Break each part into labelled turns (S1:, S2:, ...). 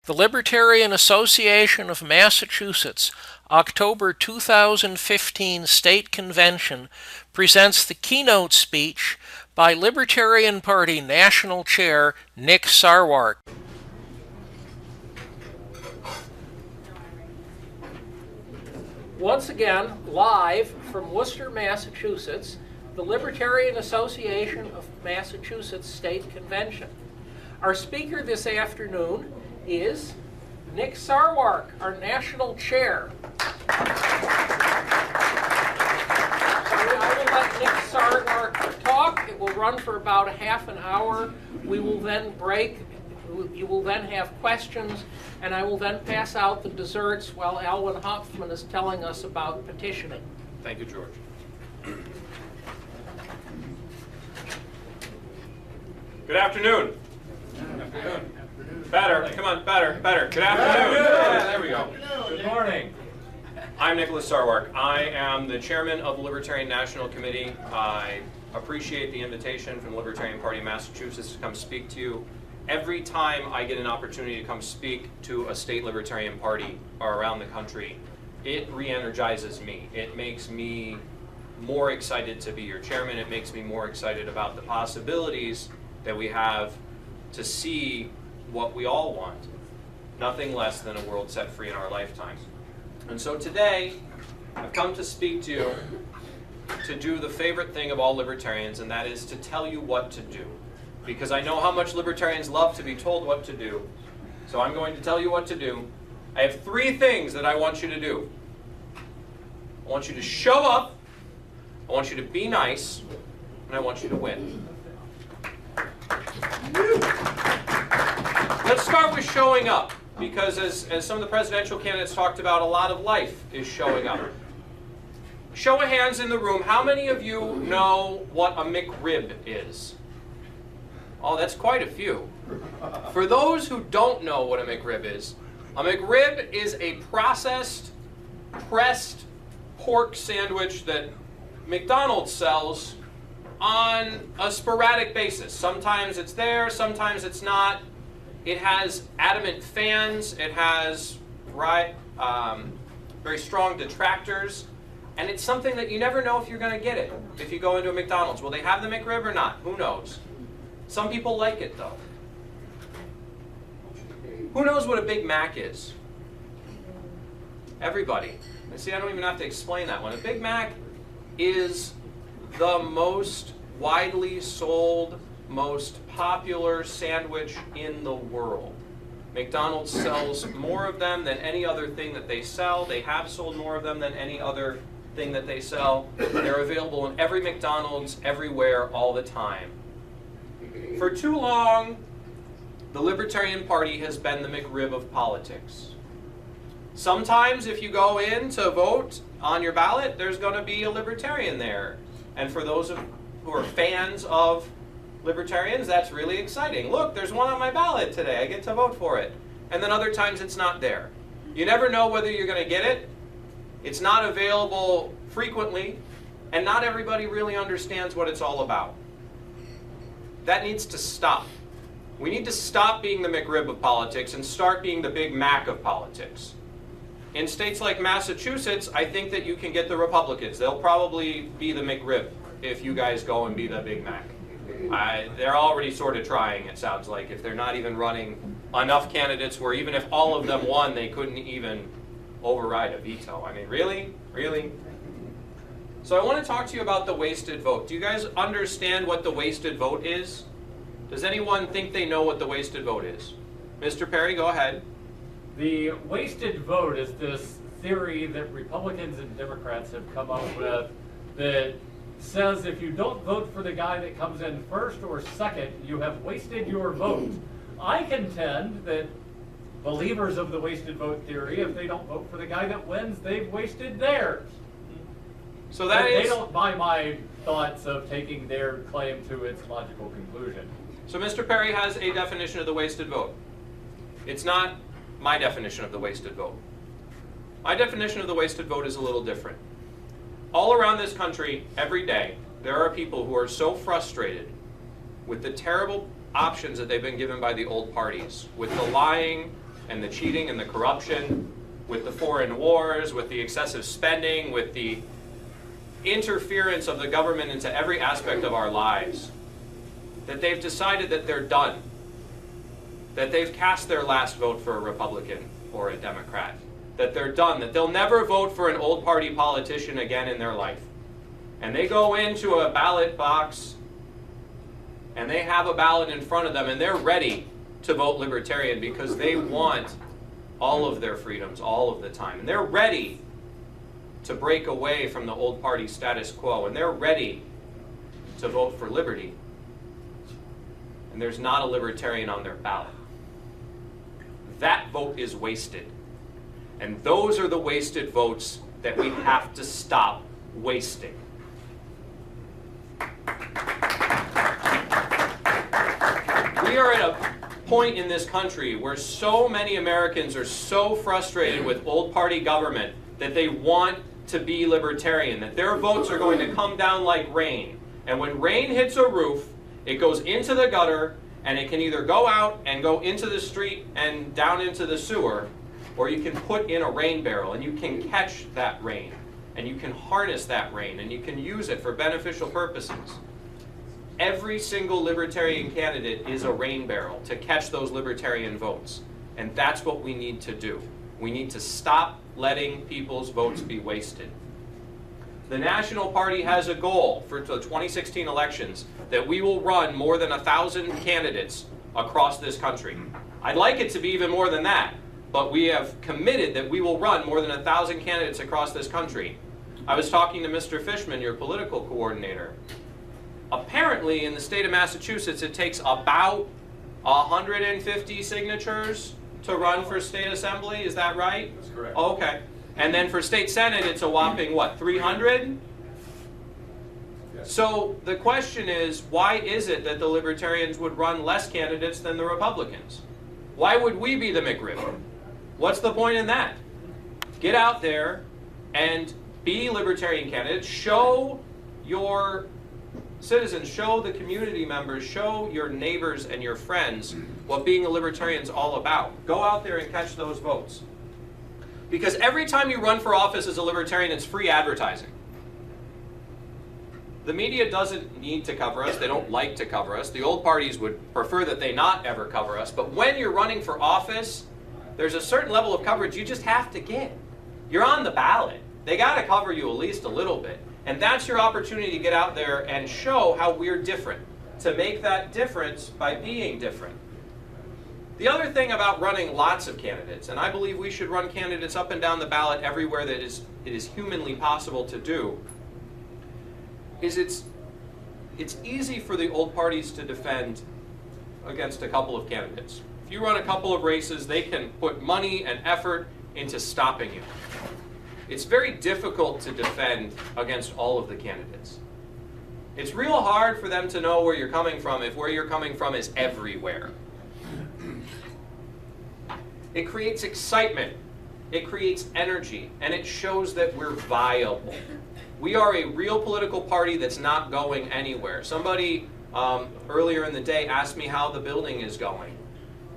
S1: The Libertarian Association of Massachusetts, October 2015 State Convention presents the keynote speech by Libertarian Party National Chair Nick Sarwark. Once again, live from Worcester, Massachusetts, the Libertarian Association of Massachusetts State Convention. Our speaker this afternoon is Nick Sarwark, our national chair. I will let Nick Sarwark talk. It will run for about a half an hour. We will then break. You will then have questions, and I will then pass out the desserts while Alwyn Hoffman is telling us about petitioning.
S2: Thank you, George. Good afternoon. Good afternoon. Better. Come on, better. Good afternoon. Yeah, there we go.
S3: Good morning.
S2: I'm Nicholas Sarwark. I am the chairman of the Libertarian National Committee. I appreciate the invitation from the Libertarian Party of Massachusetts to come speak to you. Every time I get an opportunity to come speak to a state Libertarian Party or around the country, it re-energizes me. It makes me more excited to be your chairman. It makes me more excited about the possibilities that we have to see what we all want. Nothing less than a world set free in our lifetime. And so today, I've come to speak to you to do the favorite thing of all libertarians, and that is to tell you what to do. Because I know how much libertarians love to be told what to do. So I'm going to tell you what to do. I have three things that I want you to do. I want you to show up, I want you to be nice, and I want you to win. Let's start with showing up, because as some of the presidential candidates talked about, a lot of life is showing up. Show of hands in the room, how many of you know what a McRib is? Oh, that's quite a few. For those who don't know what a McRib is a processed, pressed pork sandwich that McDonald's sells on a sporadic basis. Sometimes it's there, sometimes it's not. It has adamant fans, it has very strong detractors, and it's something that you never know if you're going to get it if you go into a McDonald's. Will they have the McRib or not? Who knows? Some people like it, though. Who knows what a Big Mac is? Everybody. See, I don't even have to explain that one. A Big Mac is the most widely sold, most popular sandwich in the world. McDonald's sells more of them than any other thing that they sell. They have sold more of them than any other thing that they sell. They're available in every McDonald's, everywhere, all the time. For too long, the Libertarian Party has been the McRib of politics. Sometimes if you go in to vote on your ballot, there's going to be a Libertarian there. And for those who are fans of Libertarians, that's really exciting. Look, there's one on my ballot today. I get to vote for it. And then other times it's not there. You never know whether you're going to get it. It's not available frequently, and not everybody really understands what it's all about. That needs to stop. We need to stop being the McRib of politics and start being the Big Mac of politics. In states like Massachusetts, I think that you can get the Republicans. They'll probably be the McRib if you guys go and be the Big Mac. They're already sort of trying, it sounds like, if they're not even running enough candidates where even if all of them won, they couldn't even override a veto. I mean, really? Really? So I want to talk to you about the wasted vote. Do you guys understand what the wasted vote is? Does anyone think they know what the wasted vote is? Mr. Perry, go ahead.
S3: The wasted vote is this theory that Republicans and Democrats have come up with that says if you don't vote for the guy that comes in first or second, you have wasted your vote. I contend that believers of the wasted vote theory, if they don't vote for the guy that wins, they've wasted theirs.
S2: So that
S3: they don't buy my thoughts of taking their claim to its logical conclusion.
S2: So Mr. Perry has a definition of the wasted vote. It's not my definition of the wasted vote. My definition of the wasted vote is a little different. All around this country, every day, there are people who are so frustrated with the terrible options that they've been given by the old parties, with the lying, and the cheating and the corruption, with the foreign wars, with the excessive spending, with the interference of the government into every aspect of our lives, that they've decided that they're done, that they've cast their last vote for a Republican or a Democrat, that they're done, that they'll never vote for an old party politician again in their life. And they go into a ballot box and they have a ballot in front of them and they're ready to vote Libertarian because they want all of their freedoms all of the time. And they're ready to break away from the old party status quo, and they're ready to vote for liberty. And there's not a Libertarian on their ballot. That vote is wasted. And those are the wasted votes that we have to stop wasting. We are at a point in this country where so many Americans are so frustrated with old party government that they want to be libertarian, that their votes are going to come down like rain. And when rain hits a roof, it goes into the gutter, and it can either go out and go into the street and down into the sewer, or you can put in a rain barrel and you can catch that rain, and you can harness that rain, and you can use it for beneficial purposes. Every single Libertarian candidate is a rain barrel to catch those Libertarian votes. And that's what we need to do. We need to stop letting people's votes be wasted. The National Party has a goal for the 2016 elections that we will run more than 1,000 candidates across this country. I'd like it to be even more than that, but we have committed that we will run more than 1,000 candidates across this country. I was talking to Mr. Fishman, your political coordinator. Apparently, in the state of Massachusetts, it takes about 150 signatures to run for state assembly. Is that right?
S4: That's correct.
S2: Oh, okay. And then for state senate, it's a whopping, what, 300?
S4: Yes.
S2: So the question is, why is it that the Libertarians would run less candidates than the Republicans? Why would we be the McRib? What's the point in that? Get out there and be Libertarian candidates. Show your citizens, show the community members, show your neighbors and your friends what being a Libertarian is all about. Go out there and catch those votes. Because every time you run for office as a Libertarian, it's free advertising. The media doesn't need to cover us. They don't like to cover us. The old parties would prefer that they not ever cover us. But when you're running for office, there's a certain level of coverage you just have to get. You're on the ballot. They got to cover you at least a little bit. And that's your opportunity to get out there and show how we're different, to make that difference by being different. The other thing about running lots of candidates, and I believe we should run candidates up and down the ballot everywhere that it is humanly possible to do, is it's easy for the old parties to defend against a couple of candidates. If you run a couple of races, they can put money and effort into stopping you. It's very difficult to defend against all of the candidates. It's real hard for them to know where you're coming from if where you're coming from is everywhere. It creates excitement, it creates energy, and it shows that we're viable. We are a real political party that's not going anywhere. Somebody earlier in the day asked me how the building is going.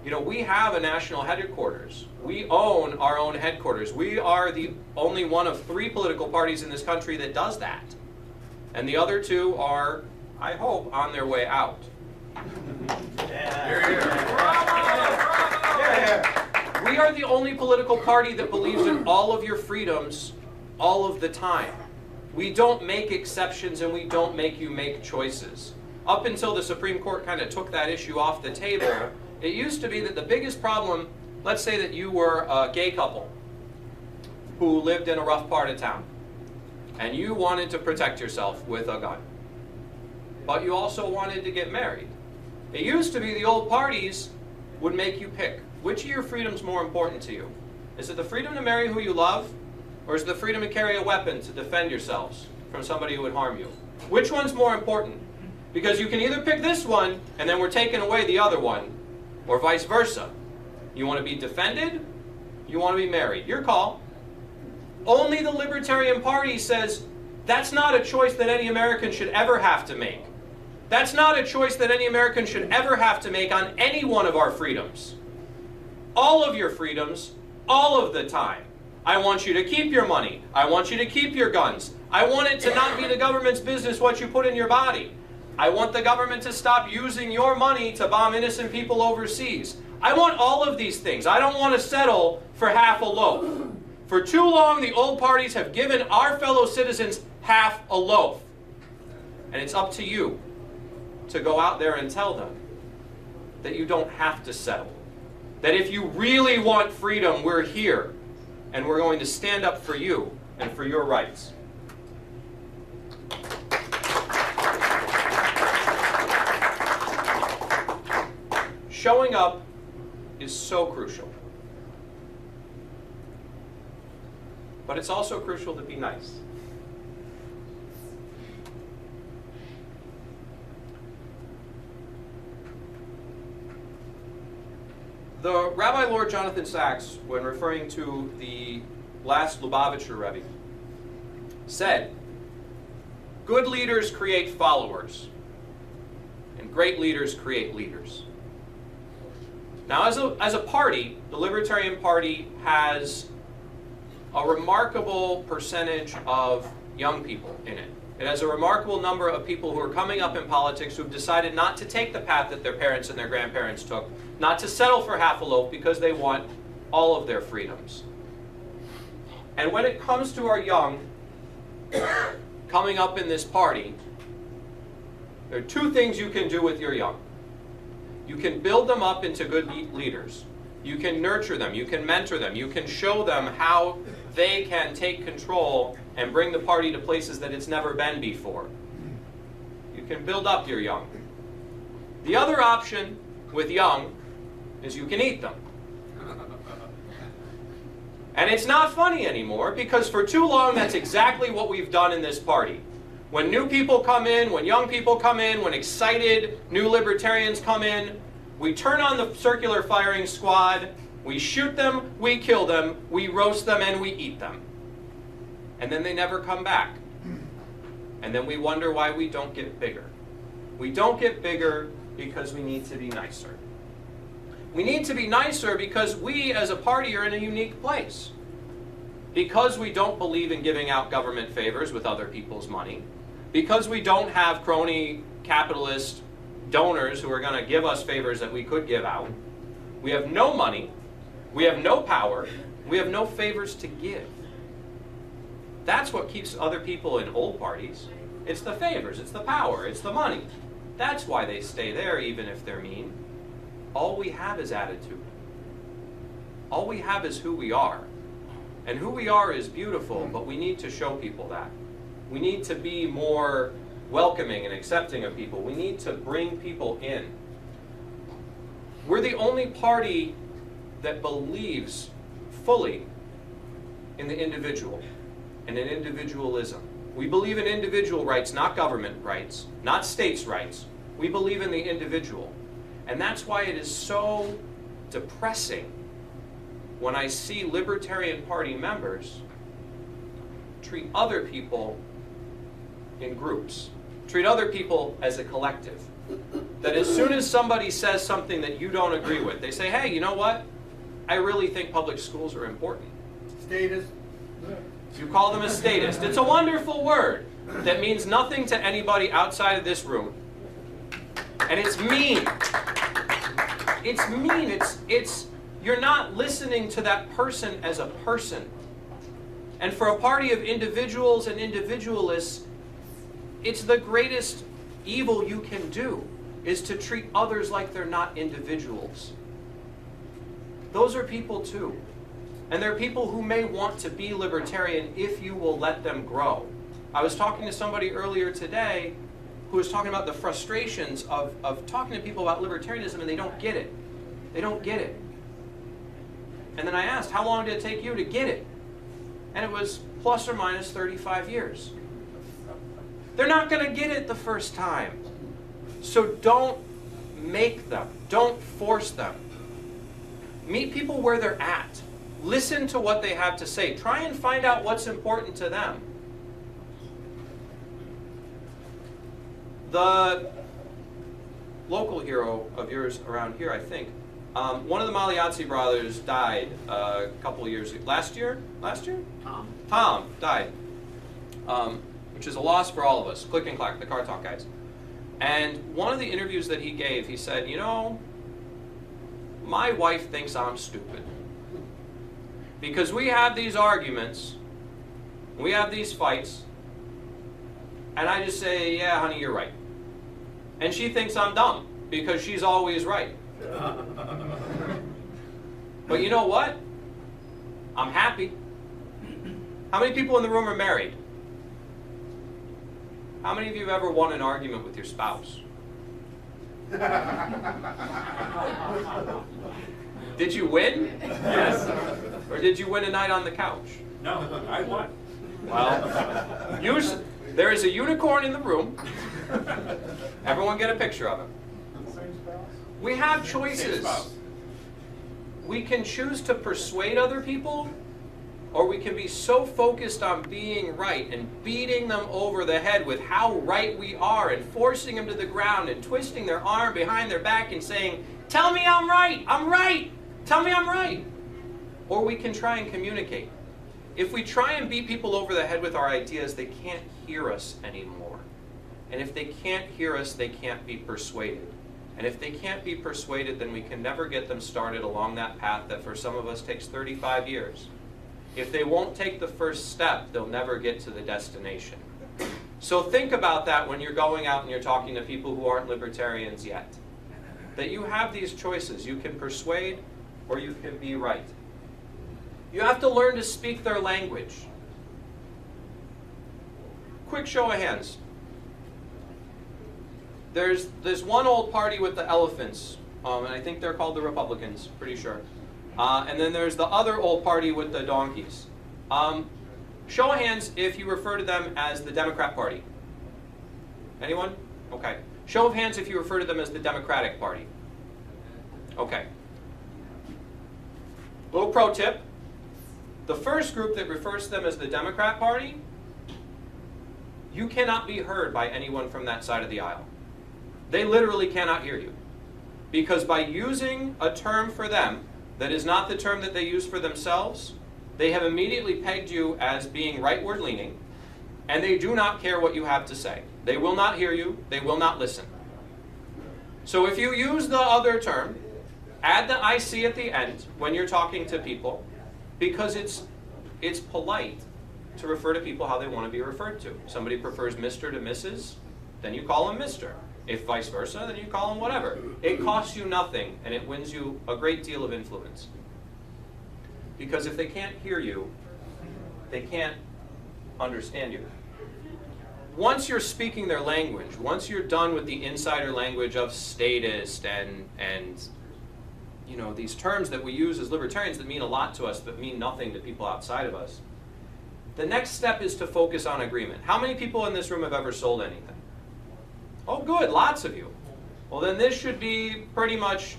S2: You know, we have a national headquarters. We own our own headquarters. We are the only one of 3 political parties in this country that does that. And the other 2 are, I hope, on their way out. We are the only political party that believes in all of your freedoms all of the time. We don't make exceptions and we don't make you make choices. Up until the Supreme Court kind of took that issue off the table, it used to be that the biggest problem, let's say that you were a gay couple who lived in a rough part of town, and you wanted to protect yourself with a gun, but you also wanted to get married. It used to be the old parties would make you pick. Which of your freedoms more important to you? Is it the freedom to marry who you love, or is it the freedom to carry a weapon to defend yourselves from somebody who would harm you? Which one's more important? Because you can either pick this one, and then we're taking away the other one, or vice versa. You want to be defended? You want to be married? Your call. Only the Libertarian Party says that's not a choice that any American should ever have to make. That's not a choice that any American should ever have to make on any one of our freedoms. all of your freedoms, all of the time. I want you to keep your money. I want you to keep your guns. I want it to not be the government's business what you put in your body. I want the government to stop using your money to bomb innocent people overseas. I want all of these things. I don't want to settle for half a loaf. For too long, the old parties have given our fellow citizens half a loaf. And it's up to you to go out there and tell them that you don't have to settle. That if you really want freedom, we're here. And we're going to stand up for you and for your rights. Showing up is so crucial. But it's also crucial to be nice. The Rabbi Lord Jonathan Sacks, when referring to the last Lubavitcher Rebbe, said, "Good leaders create followers, and great leaders create leaders." Now, as a party, the Libertarian Party has a remarkable percentage of young people in it. It has a remarkable number of people who are coming up in politics who've decided not to take the path that their parents and their grandparents took, not to settle for half a loaf because they want all of their freedoms. And when it comes to our young coming up in this party, there are two things you can do with your young. You can build them up into good leaders. You can nurture them. You can mentor them. You can show them how they can take control and bring the party to places that it's never been before. You can build up your young. The other option with young is you can eat them. And it's not funny anymore because for too long that's exactly what we've done in this party. When new people come in, when young people come in, when excited new libertarians come in, we turn on the circular firing squad, we shoot them, we kill them, we roast them, and we eat them. And then they never come back. And then we wonder why we don't get bigger. We don't get bigger because we need to be nicer. We need to be nicer because we as a party are in a unique place. Because we don't believe in giving out government favors with other people's money. Because we don't have crony capitalist donors who are going to give us favors that we could give out. We have no money. We have no power. We have no favors to give. That's what keeps other people in old parties. It's the favors, it's the power, it's the money. That's why they stay there even if they're mean. All we have is attitude. All we have is who we are. And who we are is beautiful, but we need to show people that. We need to be more welcoming and accepting of people. We need to bring people in. We're the only party that believes fully in the individual and in individualism. We believe in individual rights, not government rights, not states' rights. We believe in the individual. And that's why it is so depressing when I see Libertarian Party members treat other people in groups, treat other people as a collective. That as soon as somebody says something that you don't agree with, they say, hey, you know what? I really think public schools are important.
S4: Status.
S2: You call them a statist. It's a wonderful word that means nothing to anybody outside of this room. And it's mean. It's mean. It's you're not listening to that person as a person. And for a party of individuals and individualists, it's the greatest evil you can do is to treat others like they're not individuals. Those are people too. And they're people who may want to be libertarian if you will let them grow. I was talking to somebody earlier today who was talking about the frustrations of talking to people about libertarianism and they don't get it. They don't get it. And then I asked, how long did it take you to get it? And it was plus or minus 35 years. They're not going to get it the first time. So don't make them. Don't force them. Meet people where they're at. Listen to what they have to say. Try and find out what's important to them. The local hero of yours around here, I think, One of the Magliazzi brothers died a couple of years ago. Last year? Tom died, which is a loss for all of us. Click and Clack, the Car Talk guys. And one of the interviews that he gave, he said, you know, my wife thinks I'm stupid. Because we have these arguments, we have these fights, and I just say, yeah, honey, you're right. And she thinks I'm dumb, because she's always right. But you know what? I'm happy. How many people in the room are married? How many of you have ever won an argument with your spouse? Did you win?
S4: Yes.
S2: Or did you win a night on the couch?
S4: No, I won.
S2: Well, there is a unicorn in the room. Everyone get a picture of him. We have choices. We can choose to persuade other people, or we can be so focused on being right and beating them over the head with how right we are and forcing them to the ground and twisting their arm behind their back and saying, tell me I'm right, tell me I'm right. Or we can try and communicate. If we try and beat people over the head with our ideas, they can't hear us anymore. And if they can't hear us, they can't be persuaded. And if they can't be persuaded, then we can never get them started along that path that for some of us takes 35 years. If they won't take the first step, they'll never get to the destination. So think about that when you're going out and you're talking to people who aren't libertarians yet. That you have these choices. You can persuade or you can be right. You have to learn to speak their language. Quick show of hands. There's this one old party with the elephants, and I think they're called the Republicans, pretty sure. And then there's the other old party with the donkeys. Show of hands if you refer to them as the Democrat Party. Anyone? Okay. Show of hands if you refer to them as the Democratic Party. Okay. Little pro tip. The first group that refers to them as the Democrat Party, you cannot be heard by anyone from that side of the aisle. They literally cannot hear you. Because by using a term for them that is not the term that they use for themselves, they have immediately pegged you as being rightward leaning, and they do not care what you have to say. They will not hear you, they will not listen. So if you use the other term, add the IC at the end when you're talking to people, because it's polite to refer to people how they want to be referred to. Somebody prefers Mr. to Mrs., then you call him Mr. If vice versa, then you call him whatever. It costs you nothing, and it wins you a great deal of influence. Because if they can't hear you, they can't understand you. Once you're speaking their language, once you're done with the insider language of statist and you know, these terms that we use as libertarians that mean a lot to us but mean nothing to people outside of us, the next step is to focus on agreement. How many people in this room have ever sold anything? Oh, good, lots of you. Well, then this should be pretty much,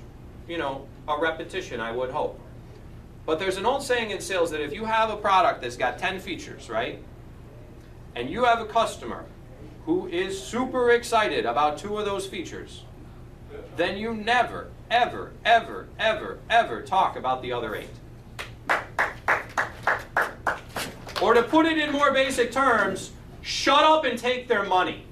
S2: you know, a repetition, I would hope. But there's an old saying in sales that if you have a product that's got 10 features, right, and you have a customer who is super excited about 2 of those features, then you never, ever, ever, ever, ever talk about the other 8. Or to put it in more basic terms, shut up and take their money.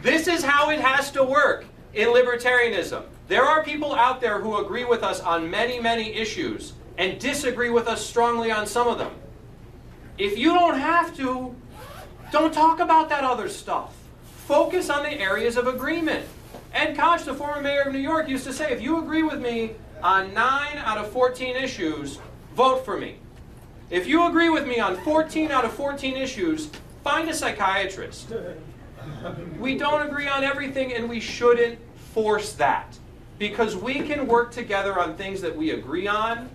S2: This is how it has to work in libertarianism. There are people out there who agree with us on many, many issues and disagree with us strongly on some of them. If you don't have to, don't talk about that other stuff. Focus on the areas of agreement. Ed Koch, the former mayor of New York, used to say, if you agree with me on 9 out of 14 issues, vote for me. If you agree with me on 14 out of 14 issues, find a psychiatrist. We don't agree on everything, and we shouldn't force that. Because we can work together on things that we agree on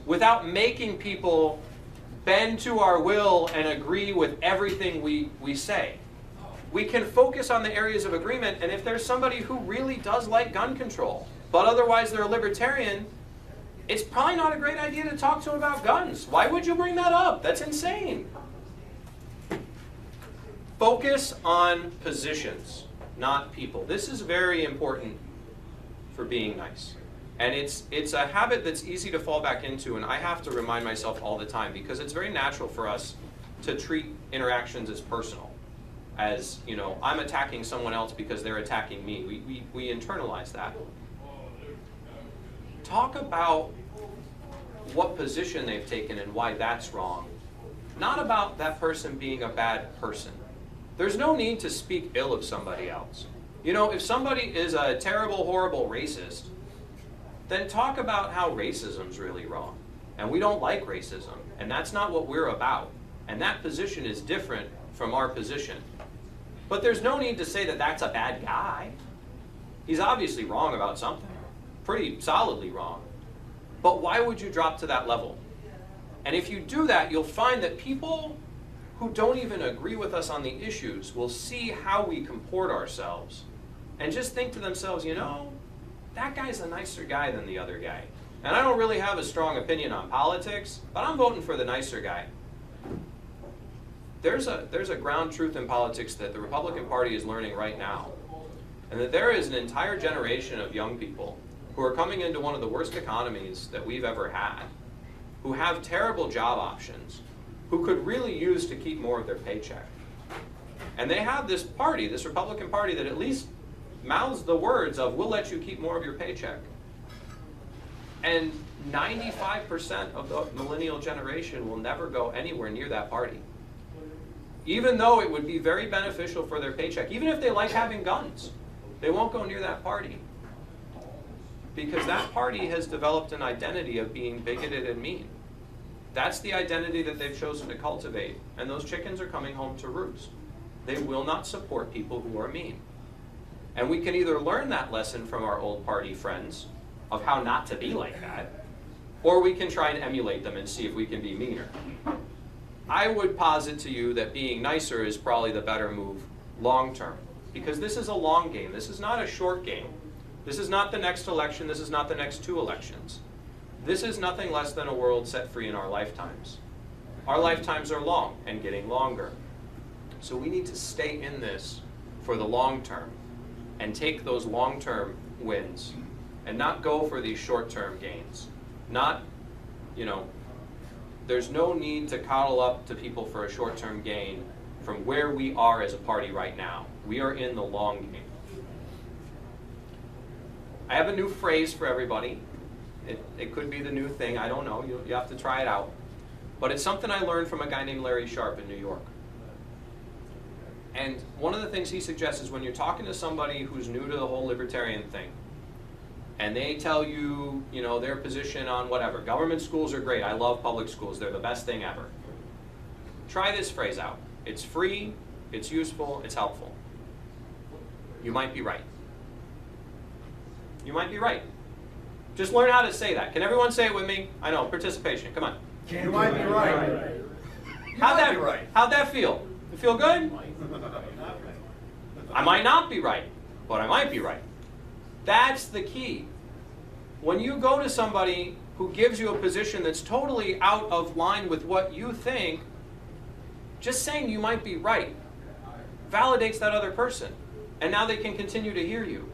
S2: without making people bend to our will and agree with everything we say. We can focus on the areas of agreement, and if there's somebody who really does like gun control, but otherwise they're a libertarian, it's probably not a great idea to talk to them about guns. Why would you bring that up? That's insane. Focus on positions, not people. This is very important for being nice. And it's a habit that's easy to fall back into, and I have to remind myself all the time, because it's very natural for us to treat interactions as personal. As, you know, I'm attacking someone else because they're attacking me. We internalize that. Talk about what position they've taken and why that's wrong. Not about that person being a bad person. There's no need to speak ill of somebody else. You know, if somebody is a terrible, horrible racist, then talk about how racism's really wrong. And we don't like racism, and that's not what we're about. And that position is different from our position. But there's no need to say that that's a bad guy. He's obviously wrong about something, pretty solidly wrong. But why would you drop to that level? And if you do that, you'll find that people who don't even agree with us on the issues will see how we comport ourselves and just think to themselves, you know, that guy's a nicer guy than the other guy. And I don't really have a strong opinion on politics, but I'm voting for the nicer guy. There's a ground truth in politics that the Republican Party is learning right now. And that there is an entire generation of young people who are coming into one of the worst economies that we've ever had, who have terrible job options, who could really use to keep more of their paycheck. And they have this party, this Republican Party, that at least mouths the words of, we'll let you keep more of your paycheck. And 95% of the millennial generation will never go anywhere near that party. Even though it would be very beneficial for their paycheck, even if they like having guns, they won't go near that party. Because that party has developed an identity of being bigoted and mean. That's the identity that they've chosen to cultivate, and those chickens are coming home to roost. They will not support people who are mean. And we can either learn that lesson from our old party friends of how not to be like that, or we can try and emulate them and see if we can be meaner. I would posit to you that being nicer is probably the better move long term, because this is a long game. This is not a short game. This is not the next election. This is not the next 2 elections. This is nothing less than a world set free in our lifetimes. Our lifetimes are long and getting longer. So we need to stay in this for the long term and take those long-term wins and not go for these short-term gains. Not, you know, there's no need to coddle up to people for a short-term gain from where we are as a party right now. We are in the long game. I have a new phrase for everybody. It could be the new thing, I don't know, you have to try it out. But it's something I learned from a guy named Larry Sharp in New York. And one of the things he suggests is when you're talking to somebody who's new to the whole libertarian thing, and they tell you, you know, their position on whatever, government schools are great, I love public schools, they're the best thing ever. Try this phrase out. It's free, it's useful, it's helpful. You might be right. You might be right. Just learn how to say that. Can everyone say it with me? I know, participation, come on.
S4: You might be right.
S2: How'd that feel? It feel good? I might not be right, but I might be right. That's the key. When you go to somebody who gives you a position that's totally out of line with what you think, just saying you might be right validates that other person. And now they can continue to hear you.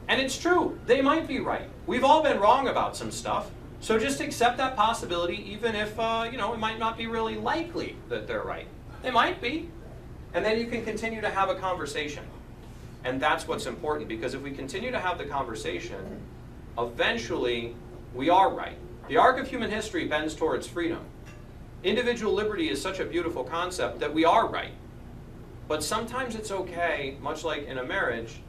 S2: And it's true, they might be right. We've all been wrong about some stuff. So just accept that possibility, even if you know, it might not be really likely that they're right. They might be. And then you can continue to have a conversation. And that's what's important, because if we continue to have the conversation, eventually we are right. The arc of human history bends towards freedom. Individual liberty is such a beautiful concept that we are right. But sometimes it's okay, much like in a marriage,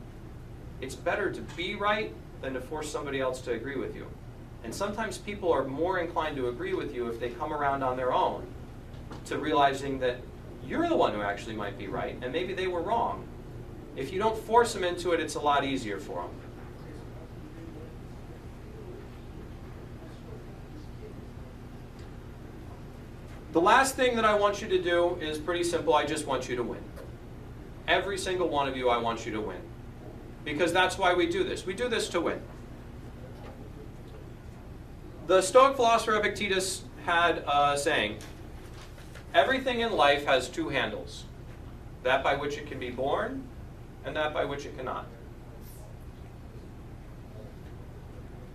S2: it's better to be right than to force somebody else to agree with you. And sometimes people are more inclined to agree with you if they come around on their own to realizing that you're the one who actually might be right, and maybe they were wrong. If you don't force them into it, it's a lot easier for them. The last thing that I want you to do is pretty simple. I just want you to win. Every single one of you, I want you to win. Because that's why we do this. We do this to win. The Stoic philosopher Epictetus had a saying, everything in life has 2 handles, that by which it can be borne and that by which it cannot.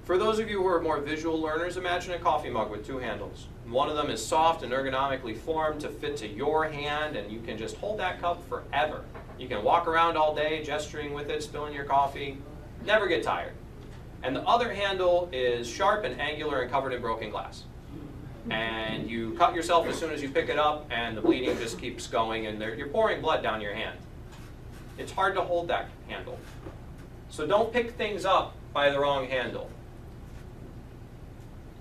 S2: For those of you who are more visual learners, imagine a coffee mug with two handles. One of them is soft and ergonomically formed to fit to your hand, and you can just hold that cup forever. You can walk around all day gesturing with it, spilling your coffee, never get tired. And the other handle is sharp and angular and covered in broken glass. And you cut yourself as soon as you pick it up, and the bleeding just keeps going, and you're pouring blood down your hand. It's hard to hold that handle. So don't pick things up by the wrong handle.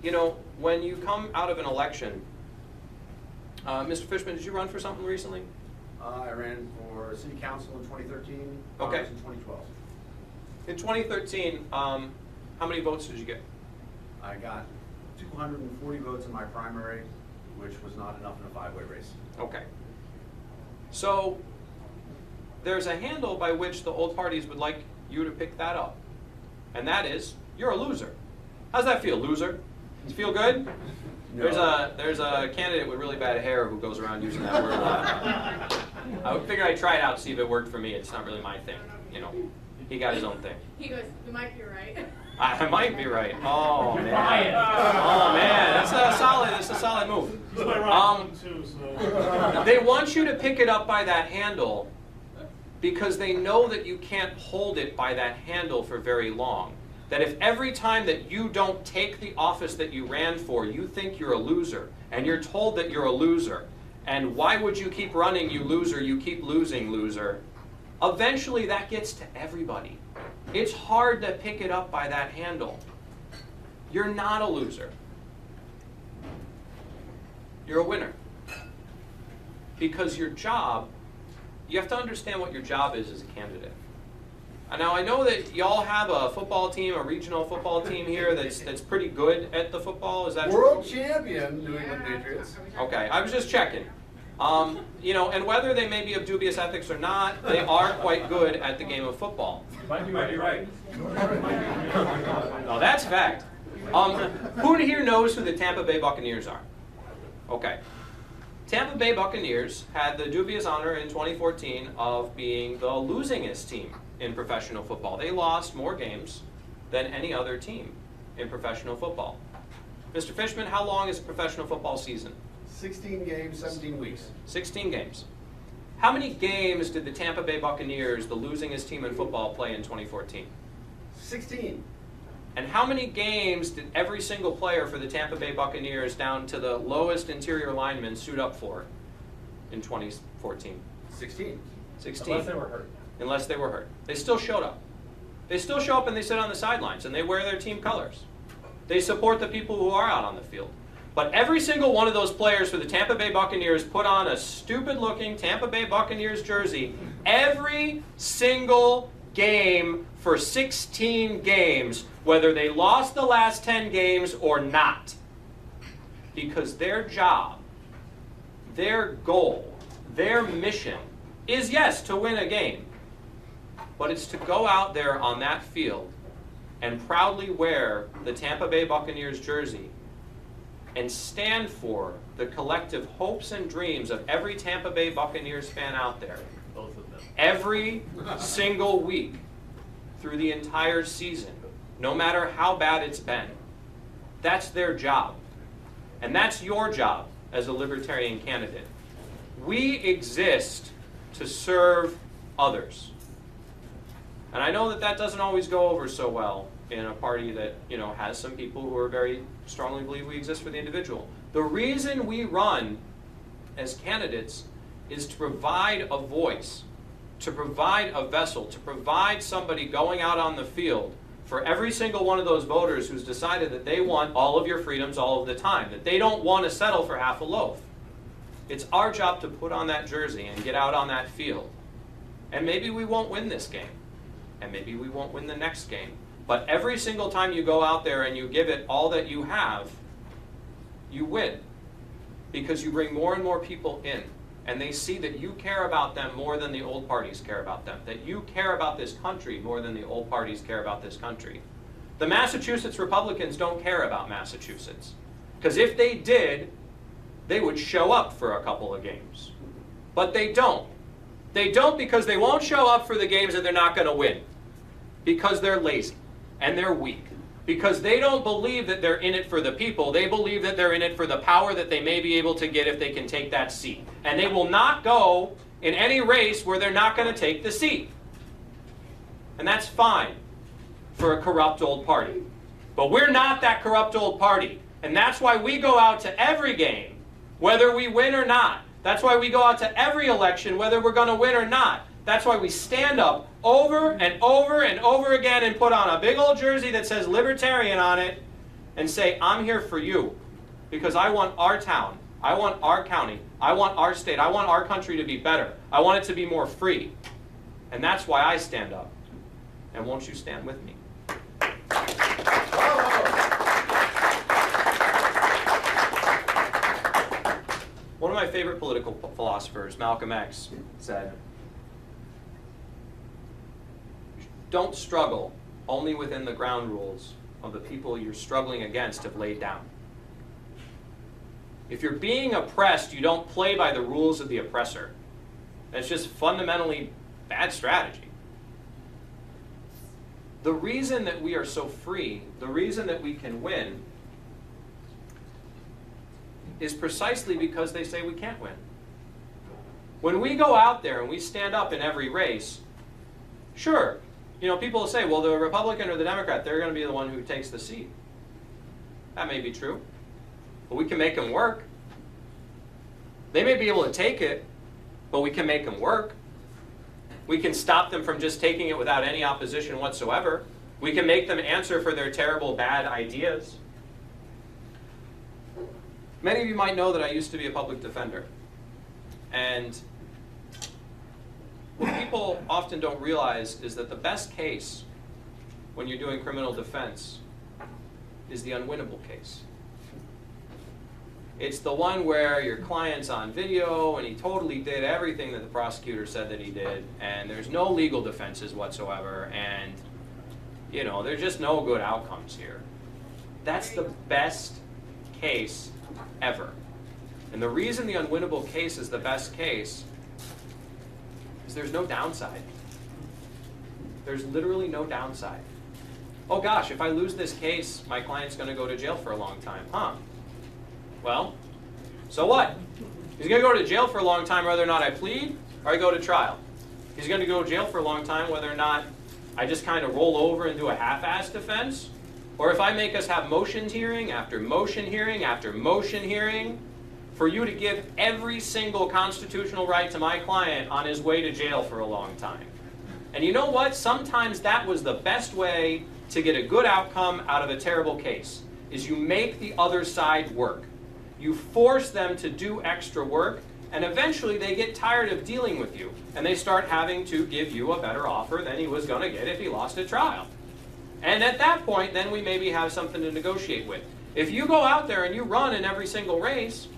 S2: You know, when you come out of an election, Mr. Fishman, did you run for something recently?
S4: I ran for city council in 2013,
S2: Okay.
S4: Congress in 2012.
S2: In 2013, how many votes did you get?
S4: I got 240 votes in my primary, which was not enough in a five-way race.
S2: Okay. So there's a handle by which the old parties would like you to pick that up. And that is, you're a loser. How's that feel, loser? Does it feel good?
S4: No.
S2: There's a candidate with really bad hair who goes around using that word a lot. I figured I'd try it out, see if it worked for me. It's not really my thing, you know. He got his own thing.
S5: He goes, you might be right.
S2: I might be right. Oh man.
S3: Buy it.
S2: Oh man, that's a solid move. They want you to pick it up by that handle because they know that you can't hold it by that handle for very long. That if every time that you don't take the office that you ran for, you think you're a loser, and you're told that you're a loser, and why would you keep running, you loser, you keep losing, loser, eventually that gets to everybody. It's hard to pick it up by that handle. You're not a loser. You're a winner. Because your job, you have to understand what your job is as a candidate. And now I know that y'all have a football team, a regional football team here that's pretty good at the football. Is that
S4: World
S2: true?
S4: champion, New England Patriots.
S2: Okay, I was just checking. You know, and whether they may be of dubious ethics or not, they are quite good at the game of football.
S3: Might be right.
S2: No, that's fact. Who here knows who the Tampa Bay Buccaneers are? Okay. Tampa Bay Buccaneers had the dubious honor in 2014 of being the losingest team in professional football. They lost more games than any other team in professional football. Mr. Fishman, how long is a professional football season?
S4: 16 games, 17 weeks.
S2: 16 games. How many games did the Tampa Bay Buccaneers, the losingest team in football, play in 2014?
S4: 16.
S2: And how many games did every single player for the Tampa Bay Buccaneers, down to the lowest interior lineman, suit up for in 2014?
S4: 16.
S2: 16.
S3: Unless they were hurt.
S2: Unless they were hurt. They still showed up. They still show up and they sit on the sidelines and they wear their team colors. They support the people who are out on the field. But every single one of those players for the Tampa Bay Buccaneers put on a stupid-looking Tampa Bay Buccaneers jersey every single game for 16 games, whether they lost the last 10 games or not. Because their job, their goal, their mission is, yes, to win a game, but it's to go out there on that field and proudly wear the Tampa Bay Buccaneers jersey and stand for the collective hopes and dreams of every Tampa Bay Buccaneers fan out there.
S3: Both of them.
S2: Every single week through the entire season, no matter how bad it's been. That's their job. And that's your job as a Libertarian candidate. We exist to serve others. And I know that that doesn't always go over so well in a party that, you know, has some people who are very strongly believe we exist for the individual. The reason we run as candidates is to provide a voice, to provide a vessel, to provide somebody going out on the field for every single one of those voters who's decided that they want all of your freedoms all of the time, that they don't want to settle for half a loaf. It's our job to put on that jersey and get out on that field. And maybe we won't win this game, and maybe we won't win the next game. But every single time you go out there and you give it all that you have, you win. Because you bring more and more people in. And they see that you care about them more than the old parties care about them. That you care about this country more than the old parties care about this country. The Massachusetts Republicans don't care about Massachusetts. Because if they did, they would show up for a couple of games. But they don't. They don't because they won't show up for the games that they're not going to win. Because they're lazy. And they're weak. because they don't believe that they're in it for the people. They believe that they're in it for the power that they may be able to get if they can take that seat. And they will not go in any race where they're not going to take the seat. And that's fine for a corrupt old party. But we're not that corrupt old party. And that's why we go out to every game, whether we win or not. That's why we go out to every election, whether we're going to win or not. That's why we stand up over and over and over again and put on a big old jersey that says Libertarian on it and say, I'm here for you. Because I want our town, I want our county, I want our state, I want our country to be better. I want it to be more free. And that's why I stand up. And won't you stand with me? One of my favorite political philosophers, Malcolm X, said, don't struggle only within the ground rules of the people you're struggling against have laid down. If you're being oppressed, you don't play by the rules of the oppressor. That's just fundamentally bad strategy. The reason that we are so free, the reason that we can win, is precisely because they say we can't win. When we go out there and we stand up in every race, sure, people will say, well, the Republican or the Democrat, they're going to be the one who takes the seat. That may be true, but we can make them work. They may be able to take it, but we can make them work. We can stop them from just taking it without any opposition whatsoever. We can make them answer for their terrible, bad ideas. Many of you might know that I used to be a public defender. And what people often don't realize is that the best case when you're doing criminal defense is the unwinnable case. It's the one where your client's on video and he totally did everything that the prosecutor said that he did, and there's no legal defenses whatsoever, and there's just no good outcomes here. That's the best case ever. And the reason the unwinnable case is the best case is there's no downside. There's literally no downside. Oh gosh, if I lose this case, my client's going to go to jail for a long time. Well, so what? He's going to go to jail for a long time whether or not I plead or I go to trial. He's going to go to jail for a long time whether or not I just kind of roll over and do a half-assed defense, or if I make us have motions hearing after motion hearing after motion hearing for you to give every single constitutional right to my client on his way to jail for a long time. And you know what? Sometimes that was the best way to get a good outcome out of a terrible case, is you make the other side work. You force them to do extra work, and eventually they get tired of dealing with you, and they start having to give you a better offer than he was going to get if he lost a trial. And at that point, then we maybe have something to negotiate with. If you go out there and you run in every single race,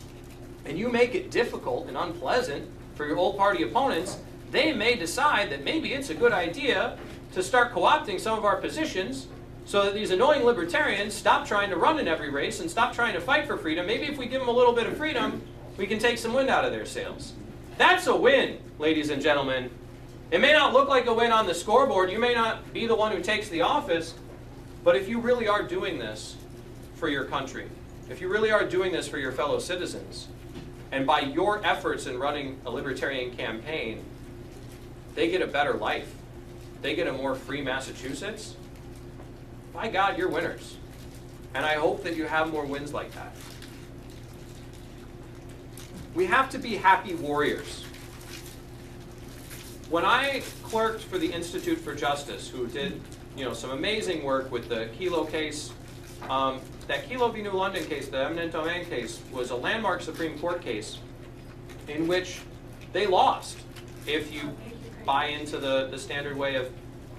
S2: and you make it difficult and unpleasant for your old party opponents, they may decide that maybe it's a good idea to start co-opting some of our positions so that these annoying libertarians stop trying to run in every race and stop trying to fight for freedom. Maybe if we give them a little bit of freedom, we can take some wind out of their sails. That's a win, ladies and gentlemen. It may not look like a win on the scoreboard. You may not be the one who takes the office. But if you really are doing this for your country, if you really are doing this for your fellow citizens, and by your efforts in running a libertarian campaign, they get a better life, they get a more free Massachusetts, by God, you're winners. And I hope that you have more wins like that. We have to be happy warriors. When I clerked for the Institute for Justice, who did some amazing work with the Kelo case, that Kelo v. New London case, the eminent domain case, was a landmark Supreme Court case in which they lost, if you buy into the standard way of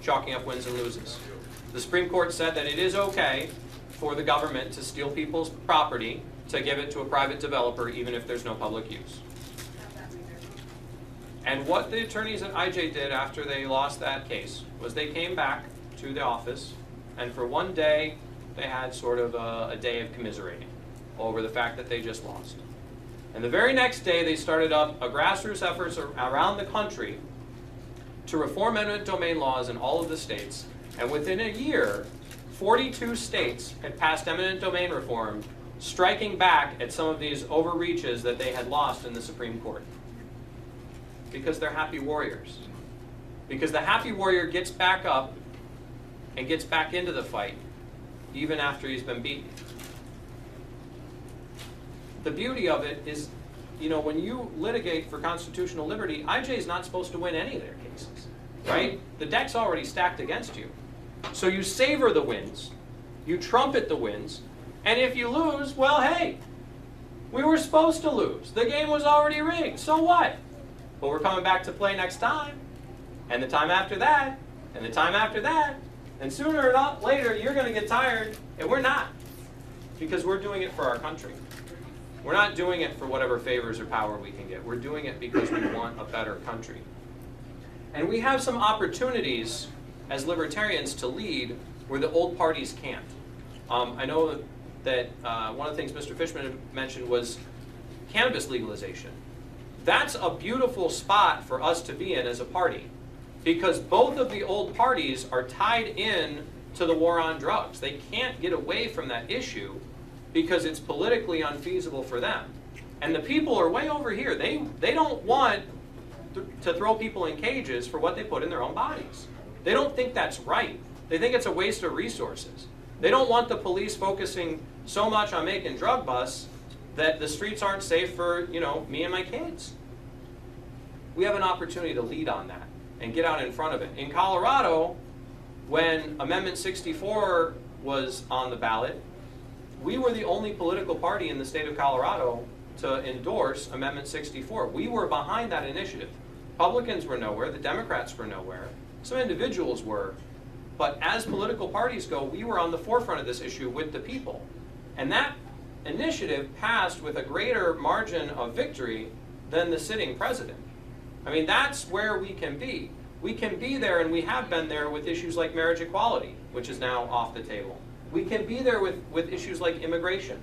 S2: chalking up wins and loses. The Supreme Court said that it is okay for the government to steal people's property to give it to a private developer even if there's no public use. And what the attorneys at IJ did after they lost that case was they came back to the office, and for one day they had sort of a day of commiserating over the fact that they just lost. And the very next day they started up a grassroots efforts around the country to reform eminent domain laws in all of the states. And within a year, 42 states had passed eminent domain reform, striking back at some of these overreaches that they had lost in the Supreme Court. Because they're happy warriors. Because the happy warrior gets back up and gets back into the fight, even after he's been beaten. The beauty of it is, when you litigate for constitutional liberty, IJ is not supposed to win any of their cases, right? The deck's already stacked against you. So you savor the wins, you trumpet the wins, and if you lose, well, hey, we were supposed to lose. The game was already rigged, so what? But we're coming back to play next time, and the time after that, and the time after that, and sooner or not later, you're going to get tired, and we're not, because we're doing it for our country. We're not doing it for whatever favors or power we can get. We're doing it because we want a better country. And we have some opportunities as libertarians to lead where the old parties can't. I know that one of the things Mr. Fishman mentioned was cannabis legalization. That's a beautiful spot for us to be in as a party, because both of the old parties are tied in to the war on drugs. They can't get away from that issue because it's politically unfeasible for them. And the people are way over here. They don't want to throw people in cages for what they put in their own bodies. They don't think that's right. They think it's a waste of resources. They don't want the police focusing so much on making drug busts that the streets aren't safe for, me and my kids. We have an opportunity to lead on that and get out in front of it. In Colorado, when Amendment 64 was on the ballot, we were the only political party in the state of Colorado to endorse Amendment 64. We were behind that initiative. Republicans were nowhere, the Democrats were nowhere, some individuals were, but as political parties go, we were on the forefront of this issue with the people. And that initiative passed with a greater margin of victory than the sitting president. I mean, that's where we can be. We can be there, and we have been there with issues like marriage equality, which is now off the table. We can be there with issues like immigration.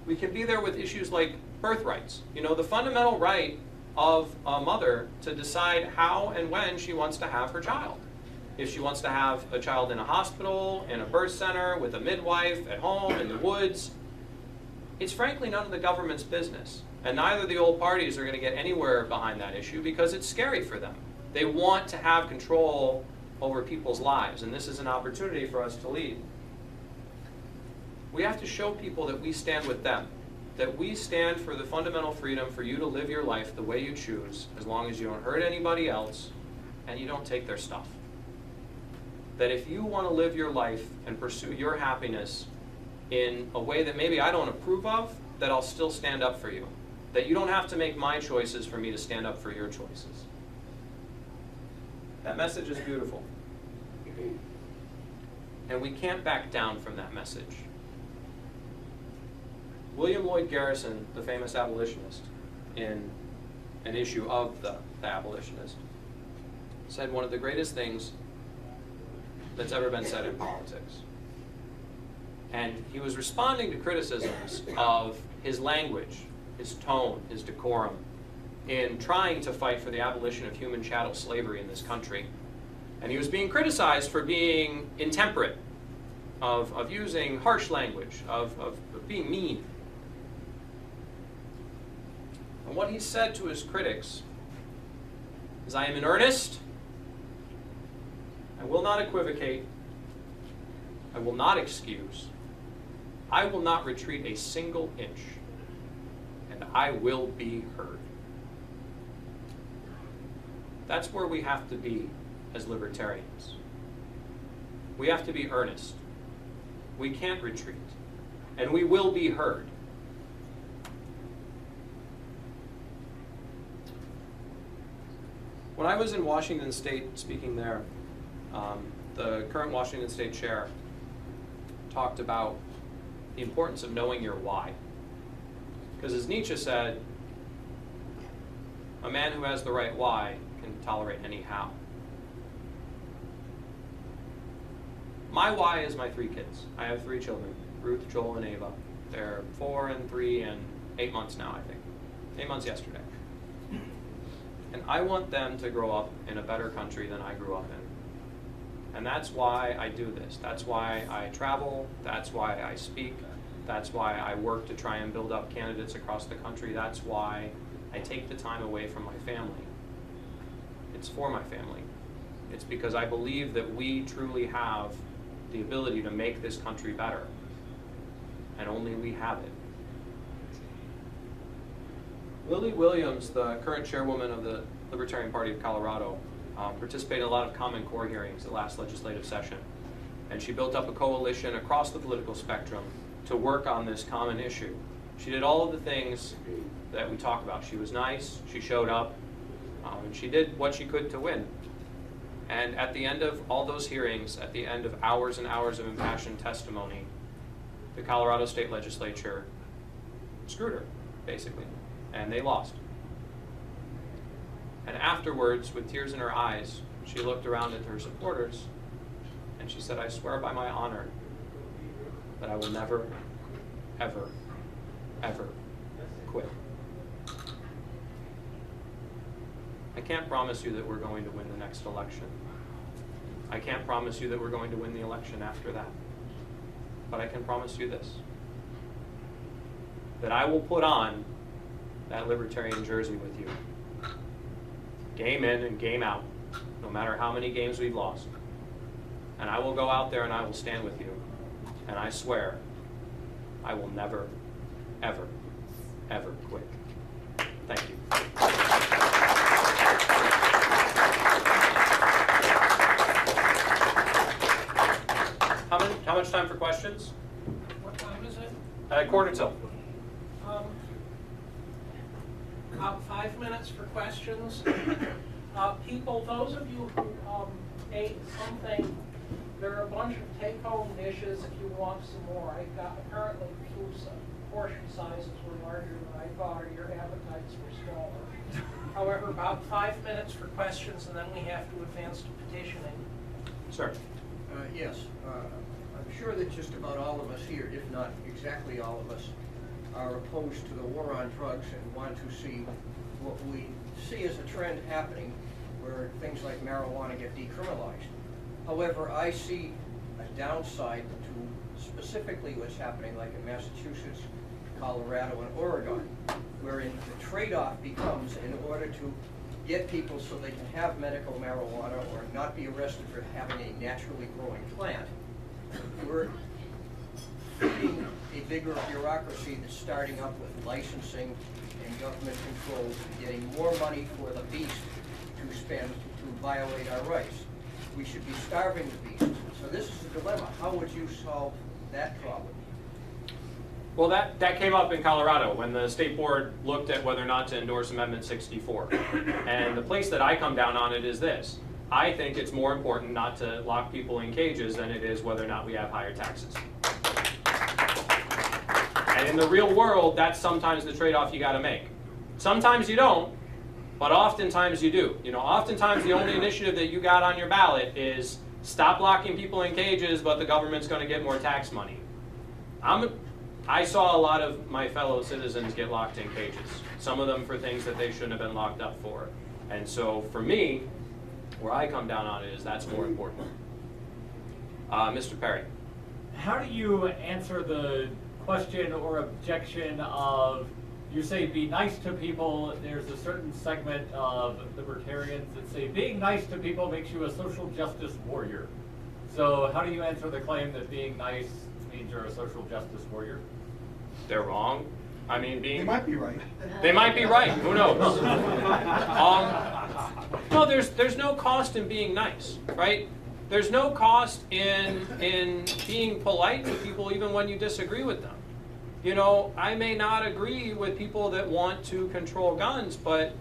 S2: We can be there with issues like birthrights. The fundamental right of a mother to decide how and when she wants to have her child. If she wants to have a child in a hospital, in a birth center, with a midwife, at home, in the woods, it's frankly none of the government's business. And neither the old parties are going to get anywhere behind that issue because it's scary for them. They want to have control over people's lives, and this is an opportunity for us to lead. We have to show people that we stand with them, that we stand for the fundamental freedom for you to live your life the way you choose, as long as you don't hurt anybody else and you don't take their stuff. That if you want to live your life and pursue your happiness in a way that maybe I don't approve of, that I'll still stand up for you. That you don't have to make my choices for me to stand up for your choices. That message is beautiful. And we can't back down from that message. William Lloyd Garrison, the famous abolitionist, in an issue of the Abolitionist, said one of the greatest things that's ever been said in politics. And he was responding to criticisms of his language, his tone, his decorum, in trying to fight for the abolition of human chattel slavery in this country. And he was being criticized for being intemperate, of using harsh language, of being mean. And what he said to his critics is, I am in earnest, I will not equivocate, I will not excuse, I will not retreat a single inch, and I will be heard. That's where we have to be as libertarians. We have to be earnest. We can't retreat, and we will be heard. When I was in Washington State speaking there, the current Washington State chair talked about the importance of knowing your why. Because as Nietzsche said, a man who has the right why can tolerate any how. My why is my 3 kids. I have 3 children, Ruth, Joel, and Ava. They're 4 and 3 and 8 months now, I think. 8 months yesterday. And I want them to grow up in a better country than I grew up in. And that's why I do this. That's why I travel. That's why I speak. That's why I work to try and build up candidates across the country. That's why I take the time away from my family. It's for my family. It's because I believe that we truly have the ability to make this country better. And only we have it. Lily Williams, the current chairwoman of the Libertarian Party of Colorado, participated in a lot of Common Core hearings the last legislative session. And she built up a coalition across the political spectrum to work on this common issue. She did all of the things that we talk about. She was nice, she showed up, and she did what she could to win. And at the end of all those hearings, at the end of hours and hours of impassioned testimony, the Colorado State Legislature screwed her, basically, and they lost. And afterwards, with tears in her eyes, she looked around at her supporters and she said, "I swear by my honor that I will never, ever, ever quit." I can't promise you that we're going to win the next election. I can't promise you that we're going to win the election after that. But I can promise you this, that I will put on that Libertarian jersey with you, game in and game out, no matter how many games we've lost. And I will go out there and I will stand with you. And I swear, I will never, ever, ever quit. Thank you. How much time for questions?
S1: What time is it?
S2: 1:45.
S1: About 5 minutes for questions. People, those of you who ate something, there are a bunch of take-home dishes if you want some more. I got apparently portion sizes were larger than I thought, or your appetites were smaller. However, about 5 minutes for questions, and then we have to advance to petitioning.
S2: Sir.
S6: Yes, I'm sure that just about all of us here, if not exactly all of us, are opposed to the war on drugs and want to see what we see as a trend happening where things like marijuana get decriminalized. However, I see a downside to specifically what's happening like in Massachusetts, Colorado, and Oregon, wherein the trade-off becomes, in order to get people so they can have medical marijuana or not be arrested for having a naturally growing plant, we're feeding a bigger bureaucracy that's starting up with licensing and government controls and getting more money for the beast to spend to violate our rights. We should be starving the beast. So this is a dilemma. How would you solve that problem?
S2: Well, that came up in Colorado when the state board looked at whether or not to endorse Amendment 64. And the place that I come down on it is this. I think it's more important not to lock people in cages than it is whether or not we have higher taxes. And in the real world, that's sometimes the trade-off you got to make. Sometimes you don't, but oftentimes you do. You know, oftentimes the only initiative that you got on your ballot is stop locking people in cages, but the government's going to get more tax money. I saw a lot of my fellow citizens get locked in cages, some of them for things that they shouldn't have been locked up for. And so for me, where I come down on it is that's more important. Mr. Perry.
S3: How do you answer the question or objection of, you say be nice to people, there's a certain segment of libertarians that say being nice to people makes you a social justice warrior. So how do you answer the claim that being nice means you're a social justice warrior?
S2: They're wrong. I mean,
S7: They might be right.
S2: They might be right. Who knows? No, there's no cost in being nice, right? There's no cost in being polite to people even when you disagree with them. You know, I may not agree with people that want to control guns, but,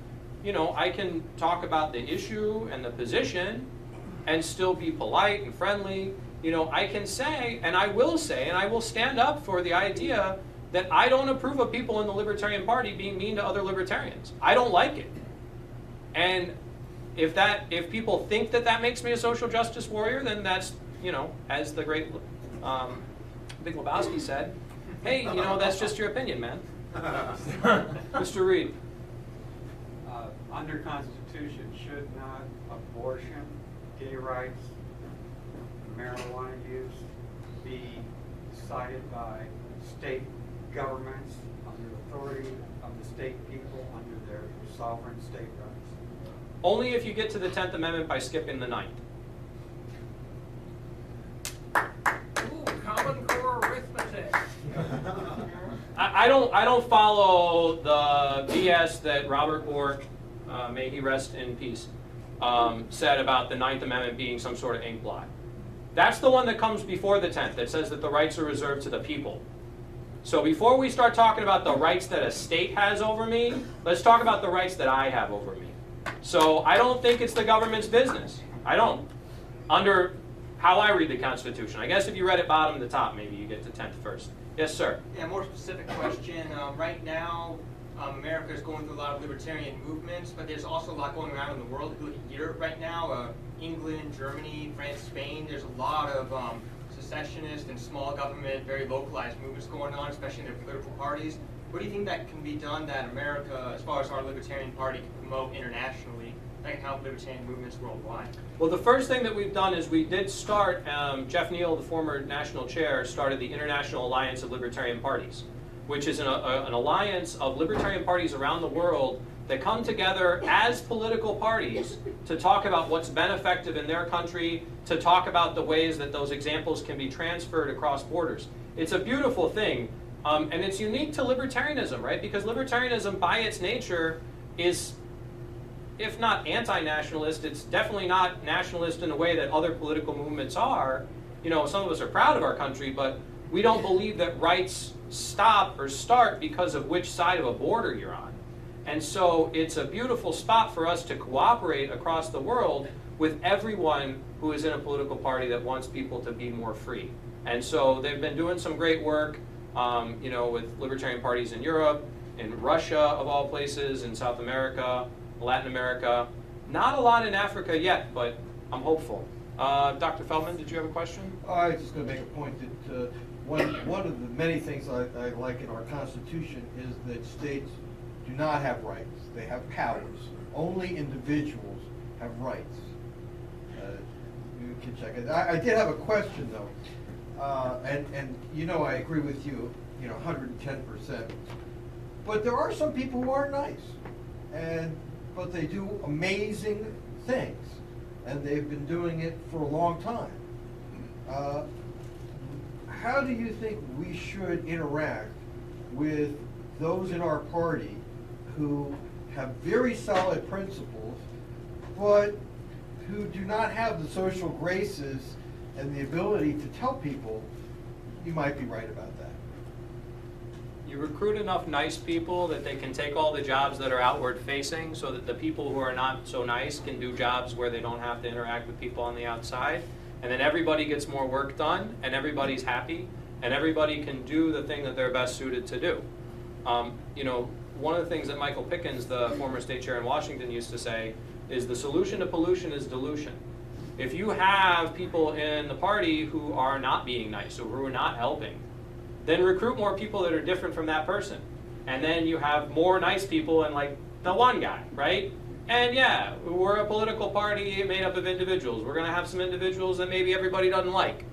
S2: you know, I can talk about the issue and the position and still be polite and friendly. You know, I can say, and I will say, and I will stand up for the idea that I don't approve of people in the Libertarian Party being mean to other libertarians. I don't like it. And if people think that that makes me a social justice warrior, then that's, you know, as the great Big Lebowski said, hey, you know, that's just your opinion, man. Mr. Reed.
S8: Under Constitution, should not abortion, gay rights,
S7: marijuana use be decided by state governments under authority of the state people under their sovereign state rights?
S2: Only if you get to the 10th Amendment by skipping the 9th.
S1: Ooh, Common Core arithmetic.
S2: I don't follow the BS that Robert Bork, may he rest in peace, said about the 9th Amendment being some sort of ink blot. That's the one that comes before the 10th that says that the rights are reserved to the people. So before we start talking about the rights that a state has over me, let's talk about the rights that I have over me. So I don't think it's the government's business. I don't. Under how I read the Constitution. I guess if you read it bottom to top, maybe you get to 10th first. Yes, sir.
S8: Yeah, more specific question. Right now, America is going through a lot of libertarian movements, but there's also a lot going around in the world. If you look at Europe right now, England, Germany, France, Spain, there's a lot of secessionist and small government, very localized movements going on, especially in their political parties. What do you think that can be done that America, as far as our Libertarian Party, can promote internationally that can help libertarian movements worldwide?
S2: Well, the first thing that we've done is we did start, Jeff Neal, the former national chair, started the International Alliance of Libertarian Parties, which is an alliance of libertarian parties around the world that come together as political parties to talk about what's been effective in their country, to talk about the ways that those examples can be transferred across borders. It's a beautiful thing, and it's unique to libertarianism, right? Because libertarianism, by its nature, is, if not anti-nationalist, it's definitely not nationalist in the way that other political movements are. You know, some of us are proud of our country, but we don't believe that rights stop or start because of which side of a border you're on. And so it's a beautiful spot for us to cooperate across the world with everyone who is in a political party that wants people to be more free. And so they've been doing some great work, you know, with libertarian parties in Europe, in Russia of all places, in South America, Latin America. Not a lot in Africa yet, but I'm hopeful. Dr. Feldman, did you have a question?
S9: I was just going to make a point that one of the many things I like in our Constitution is that states do not have rights. They have powers. Only individuals have rights. You can check it. I did have a question, though. And you know, I agree with you, 110%. But there are some people who are nice. But they do amazing things. And they've been doing it for a long time. How do you think we should interact with those in our party who have very solid principles, but who do not have the social graces and the ability to tell people, you might be right about that?
S2: You recruit enough nice people that they can take all the jobs that are outward facing so that the people who are not so nice can do jobs where they don't have to interact with people on the outside. And then everybody gets more work done and everybody's happy and everybody can do the thing that they're best suited to do. One of the things that Michael Pickens, the former state chair in Washington, used to say is the solution to pollution is dilution. If you have people in the party who are not being nice or who are not helping, then recruit more people that are different from that person. And then you have more nice people and like the one guy, right? And yeah, we're a political party made up of individuals. We're gonna have some individuals that maybe everybody doesn't like.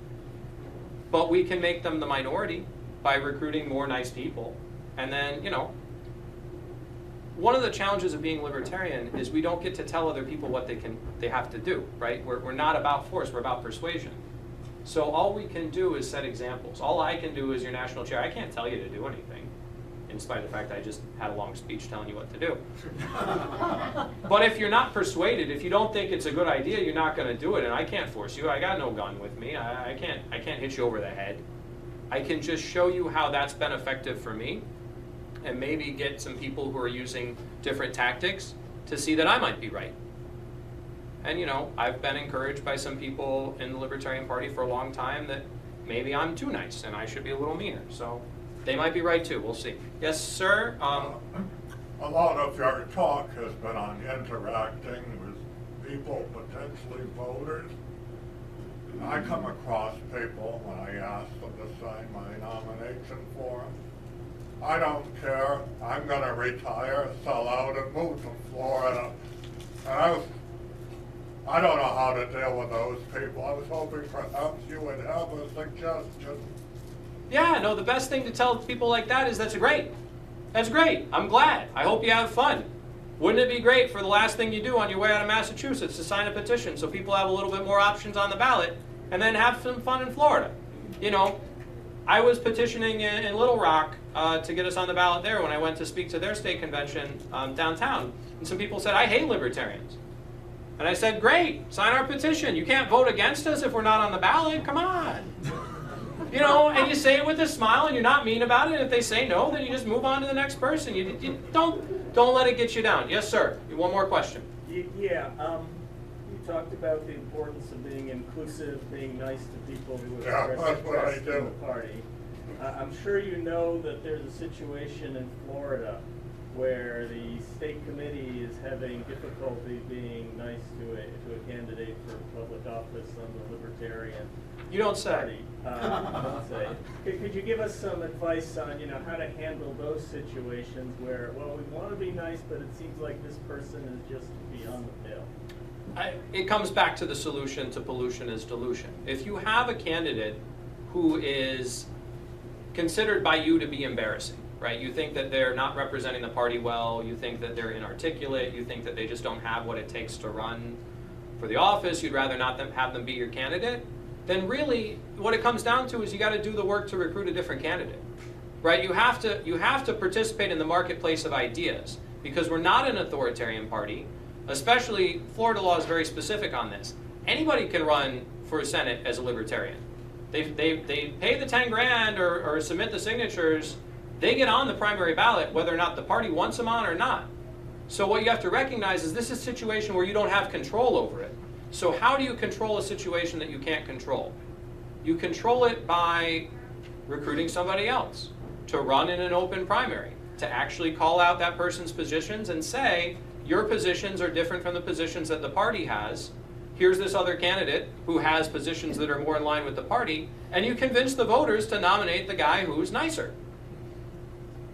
S2: But we can make them the minority by recruiting more nice people. And then, one of the challenges of being libertarian is we don't get to tell other people what they have to do, right? We're not about force, we're about persuasion. So all we can do is set examples. All I can do as your national chair, I can't tell you to do anything, in spite of the fact I just had a long speech telling you what to do. But if you're not persuaded, if you don't think it's a good idea, you're not going to do it, and I can't force you. I got no gun with me. I can't hit you over the head. I can just show you how that's been effective for me, and maybe get some people who are using different tactics to see that I might be right. And I've been encouraged by some people in the Libertarian Party for a long time that maybe I'm too nice and I should be a little meaner. So they might be right too, we'll see. Yes, sir?
S10: A lot of your talk has been on interacting with people, potentially voters. I come across people when I ask them to sign my nomination form. I don't care. I'm going to retire, sell out, and move to Florida. And I don't know how to deal with those people. I was hoping perhaps you would have a suggestion.
S2: Yeah, no, the best thing to tell people like that is that's great. That's great. I'm glad. I hope you have fun. Wouldn't it be great for the last thing you do on your way out of Massachusetts to sign a petition so people have a little bit more options on the ballot and then have some fun in Florida? You know, I was petitioning in Little Rock to get us on the ballot there when I went to speak to their state convention downtown. And some people said, I hate libertarians. And I said, great, sign our petition. You can't vote against us if we're not on the ballot. Come on. You know, and you say it with a smile and you're not mean about it. And if they say no, then you just move on to the next person. You don't let it get you down. Yes, sir. One more question.
S11: Yeah, you talked about the importance of being inclusive, being nice to people who express
S10: that's what I
S11: interest in the party. I'm sure you know that there's a situation in Florida where the state committee is having difficulty being nice to a candidate for public office on the Libertarian
S2: You don't say.
S11: Party. Don't say. Could you give us some advice on, you know, how to handle those situations where, well, we want to be nice, but it seems like this person is just beyond the pale?
S2: It comes back to the solution to pollution is dilution. If you have a candidate who is considered by you to be embarrassing, right? You think that they're not representing the party well, you think that they're inarticulate, you think that they just don't have what it takes to run for the office, you'd rather not have them be your candidate, then really what it comes down to is you got to do the work to recruit a different candidate, right? You have to participate in the marketplace of ideas because we're not an authoritarian party, especially Florida law is very specific on this. Anybody can run for Senate as a libertarian. They pay the 10 grand or submit the signatures, they get on the primary ballot whether or not the party wants them on or not. So what you have to recognize is this is a situation where you don't have control over it. So how do you control a situation that you can't control? You control it by recruiting somebody else to run in an open primary, to actually call out that person's positions and say, your positions are different from the positions that the party has. Here's this other candidate who has positions that are more in line with the party, and you convince the voters to nominate the guy who's nicer.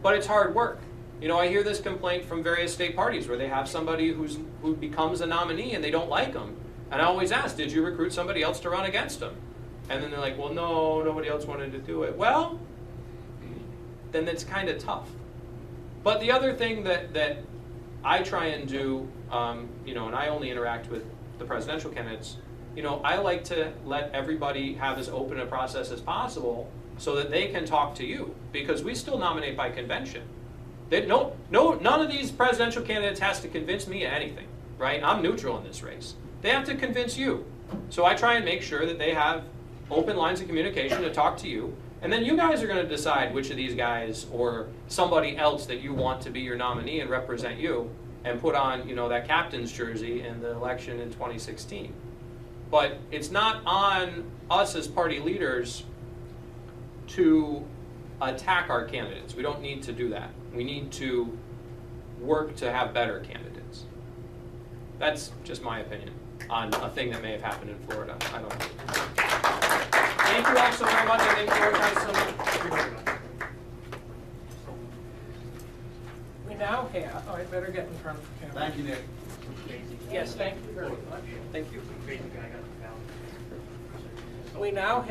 S2: But it's hard work. You know, I hear this complaint from various state parties where they have somebody who becomes a nominee and they don't like them. And I always ask, did you recruit somebody else to run against them? And then they're like, well, no, nobody else wanted to do it. Well, then it's kind of tough. But the other thing that I try and do, you know, and I only interact with the presidential candidates, you know, I like to let everybody have as open a process as possible so that they can talk to you, because we still nominate by convention. None of these presidential candidates has to convince me of anything, right? I'm neutral in this race. They have to convince you. So I try and make sure that they have open lines of communication to talk to you, and then you guys are going to decide which of these guys or somebody else that you want to be your nominee and represent you and put on, you know, that captain's jersey in the election in 2016. But it's not on us as party leaders to attack our candidates. We don't need to do that. We need to work to have better candidates. That's just my opinion on a thing that may have happened in Florida. I don't know. Thank you all so very much. I think Florida has some.
S1: We now have, oh, I better get in front of the camera.
S4: Thank you, Nick.
S1: Yes, thank you very much.
S2: Thank you.
S1: We now